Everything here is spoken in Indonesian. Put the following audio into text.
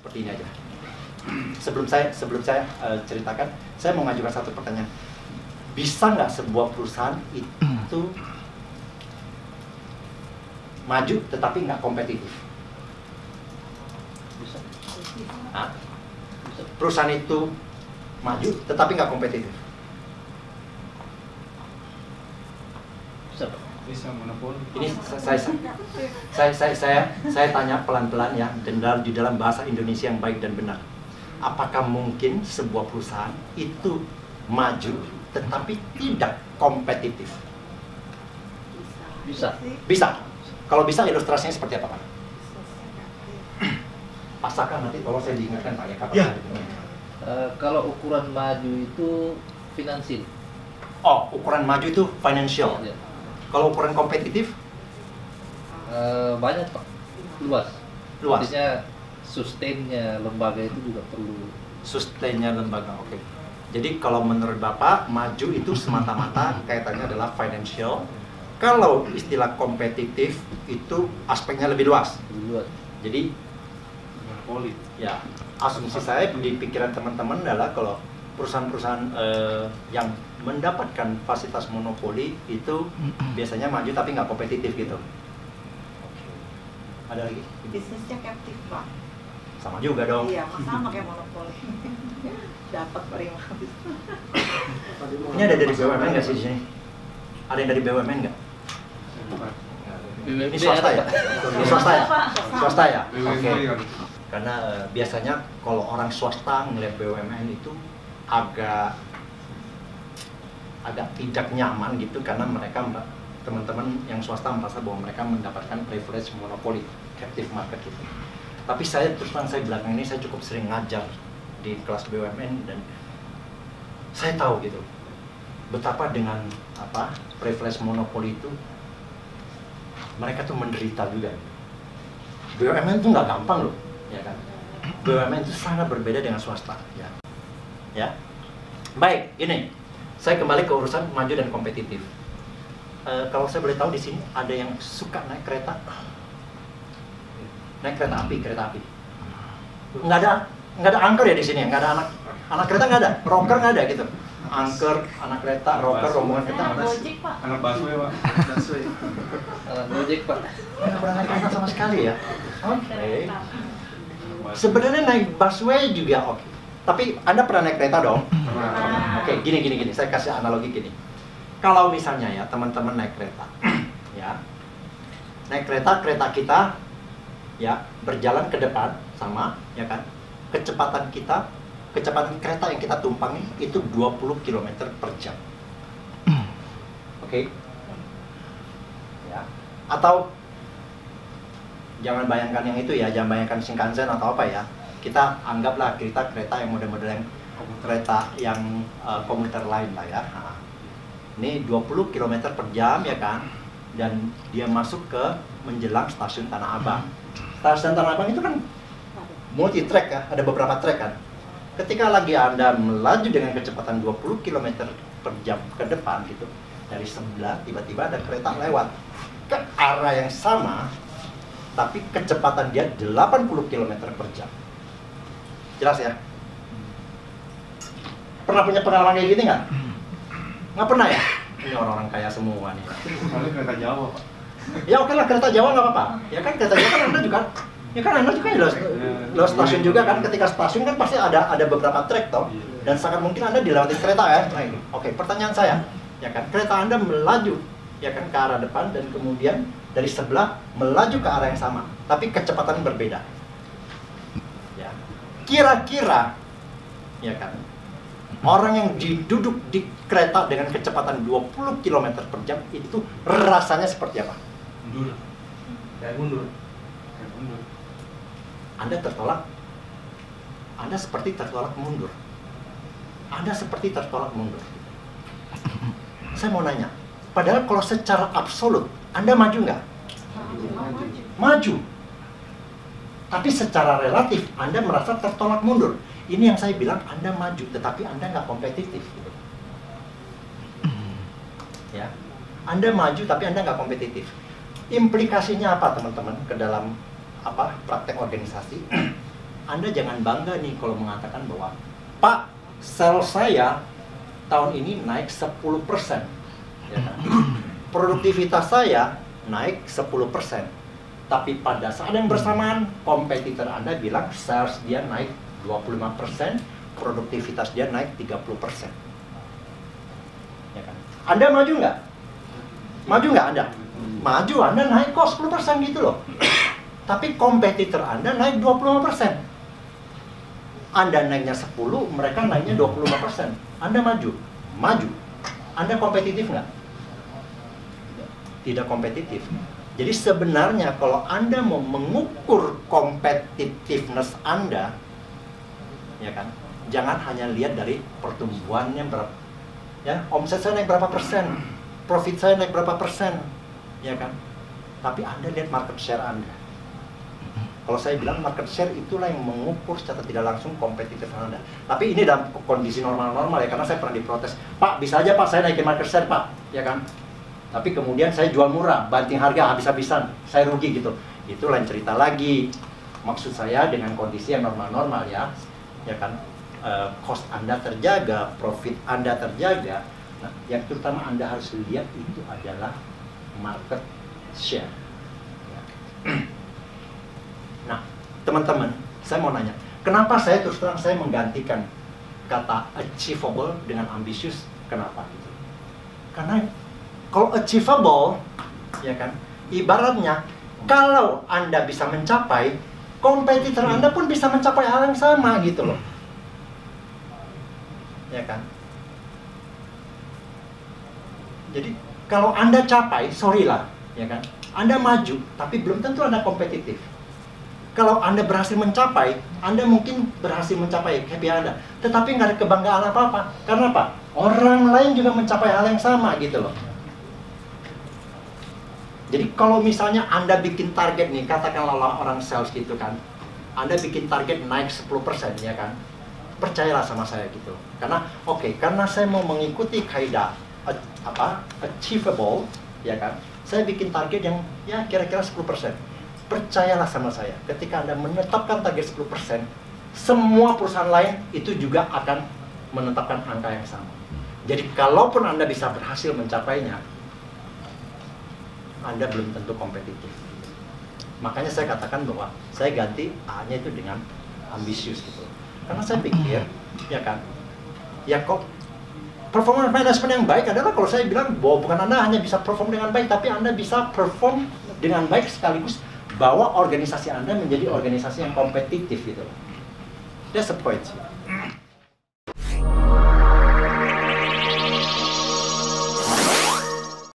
seperti ini aja. Sebelum saya ceritakan, saya mau mengajukan satu pertanyaan. Bisa nggak sebuah perusahaan itu maju tetapi nggak kompetitif? Bisa. Hah? Perusahaan itu maju tetapi nggak kompetitif? Bisa, Pak. Bisa monopoli. Ini saya tanya pelan-pelan ya, di dalam bahasa Indonesia yang baik dan benar. Apakah mungkin sebuah perusahaan itu maju tetapi tidak kompetitif? Bisa. Bisa. Kalau bisa, ilustrasinya seperti apa, Pak? Pak Saka, nanti tolong saya diingatkan, Pak, ya, kapan? Ya. Kalau ukuran maju itu finansial. Oh, ukuran maju itu financial. Ya. Kalau ukuran kompetitif? Banyak, Pak. Luas. Luas. Artinya sustainnya lembaga itu juga perlu. Sustainnya lembaga, oke. Jadi kalau menurut Bapak, maju itu semata-mata kaitannya adalah financial. Kalau istilah kompetitif itu aspeknya lebih luas. Lebih luas. Jadi, Monopoli. ya, asumsi saya di pikiran teman-teman adalah kalau perusahaan-perusahaan yang mendapatkan fasilitas monopoli itu biasanya maju tapi nggak kompetitif gitu. Ada lagi? Bisnisnya captive, Pak. Sama juga dong. Iya, sama kayak monopoli. Dapat prima. Ini ada dari BUMN nggak sih di sini? Ada yang dari BUMN nggak? Ini swasta ya? Ini swasta ya? Swasta ya? Oke. Karena biasanya kalau orang swasta ngeliat BUMN itu agak tidak nyaman gitu, karena mereka, teman-teman yang swasta merasa bahwa mereka mendapatkan privilege monopoli, captive market gitu. Tapi saya terus terang, saya belakang ini saya cukup sering ngajar di kelas BUMN dan saya tahu gitu betapa dengan privilege monopoli itu mereka tuh menderita juga. BUMN tuh nggak gampang loh, ya kan? BUMN itu sangat berbeda dengan swasta, ya. Ya, baik. Ini saya kembali ke urusan maju dan kompetitif. Kalau saya boleh tahu di sini ada yang suka naik kereta api, nggak ada angker ya di sini, nggak ada anak kereta, nggak ada, rocker nggak ada gitu. Angker, anak kereta, rocker, rombongan kereta. Gojek, Pak. Anak busway, Pak. Gojek, Pak. Nggak pernah naik kereta sama sekali ya. Oke. Sebenarnya naik busway juga oke. Tapi Anda pernah naik kereta dong? Oke, gini. Saya kasih analogi gini. Kalau misalnya ya teman-teman naik kereta, ya, naik kereta kita, ya, berjalan ke depan sama, ya kan? Kecepatan kereta yang kita tumpangi itu 20 km per jam. Oke? Ya. Atau jangan bayangkan yang itu ya, jangan bayangkan Shinkansen atau apa ya. Kita anggaplah kereta yang model-model yang kereta yang komuter lain lah ya. Nah, ini 20 km per jam ya kan, dan dia masuk ke menjelang stasiun Tanah Abang. Stasiun Tanah Abang itu kan multi track ya, ada beberapa track kan. Ketika lagi Anda melaju dengan kecepatan 20 km per jam ke depan gitu, dari sebelah tiba-tiba ada kereta lewat ke arah yang sama, tapi kecepatan dia 80 km per jam. Jelas ya? Pernah punya pengalaman kayak gini nggak? Nggak pernah ya? Ini orang-orang kaya semua nih. Soalnya kereta Jawa, Pak. Ya oke lah, kereta Jawa nggak apa-apa. Ya kan kereta Jawa kan Anda juga, ya kan Anda juga lewat stasiun juga kan. Ketika stasiun kan pasti ada beberapa trek toh, dan sangat mungkin Anda dilewati kereta ya. Nah, ini. Oke, pertanyaan saya, ya kan kereta Anda melaju, ya kan ke arah depan dan kemudian dari sebelah melaju ke arah yang sama, tapi kecepatan berbeda. Ya, kira-kira, ya kan, orang yang duduk di kereta dengan kecepatan 20 km per jam itu rasanya seperti apa? Mundur. Kayak mundur. Anda tertolak. Anda seperti tertolak mundur. Anda seperti tertolak mundur. Saya mau nanya, padahal kalau secara absolut Anda maju nggak? Maju. Tapi secara relatif Anda merasa tertolak mundur. Ini yang saya bilang, Anda maju, tetapi Anda nggak kompetitif. Gitu. Ya, Anda maju, tapi Anda nggak kompetitif. Implikasinya apa, teman-teman, ke dalam praktek organisasi? Anda jangan bangga nih kalau mengatakan bahwa Pak, sel saya tahun ini naik 10%. Ya kan? Produktivitas saya naik 10%. Tapi pada saat yang bersamaan, kompetitor Anda bilang sales dia naik 25%, produktivitas dia naik 30%. Ya kan? Anda maju nggak? Maju nggak Anda? Maju, Anda naik kok 10% gitu loh. Tapi kompetitor Anda naik 25%. Anda naiknya 10, mereka naiknya 25%. Anda maju? Maju. Anda kompetitif nggak? Tidak kompetitif. Jadi sebenarnya kalau Anda mau mengukur competitiveness Anda, ya kan, jangan hanya lihat dari pertumbuhannya berapa, ya, omset saya naik berapa persen, profit saya naik berapa persen, ya kan. Tapi Anda lihat market share Anda. Kalau saya bilang market share itulah yang mengukur secara tidak langsung kompetitif Anda. Tapi ini dalam kondisi normal-normal ya, karena saya pernah diprotes, Pak bisa aja Pak saya naikin market share Pak, ya kan. Tapi kemudian saya jual murah, banting harga habis-habisan, saya rugi gitu. Itu lain cerita lagi. Maksud saya dengan kondisi yang normal-normal ya kan, cost Anda terjaga, profit Anda terjaga. Nah, yang terutama Anda harus lihat itu adalah market share. Ya. Nah, teman-teman, saya mau nanya, kenapa saya terus terang saya menggantikan kata achievable dengan ambitious? Kenapa gitu? Karena kalau achievable, ya kan, ibaratnya kalau Anda bisa mencapai, kompetitor Anda pun bisa mencapai hal yang sama gitu loh. Ya kan? Jadi kalau Anda capai, sorry lah, ya kan, Anda maju, tapi belum tentu Anda kompetitif. Kalau Anda berhasil mencapai, Anda mungkin berhasil mencapai KPI Anda, tetapi nggak ada kebanggaan apa-apa. Karena apa? Orang lain juga mencapai hal yang sama gitu loh. Jadi kalau misalnya Anda bikin target nih, katakanlah orang sales gitu kan, Anda bikin target naik 10% ya kan, percayalah sama saya gitu. Karena karena saya mau mengikuti kaidah achievable, ya kan, saya bikin target yang ya kira-kira 10%. Percayalah sama saya, ketika Anda menetapkan target 10%, semua perusahaan lain itu juga akan menetapkan angka yang sama. Jadi kalaupun Anda bisa berhasil mencapainya, Anda belum tentu kompetitif. Makanya saya katakan bahwa saya ganti A-nya itu dengan ambisius gitu. Karena saya pikir, ya kan, ya kok performance management yang baik adalah kalau saya bilang bahwa bukan Anda hanya bisa perform dengan baik, tapi Anda bisa perform dengan baik sekaligus bawa organisasi Anda menjadi organisasi yang kompetitif gitu. That's the point.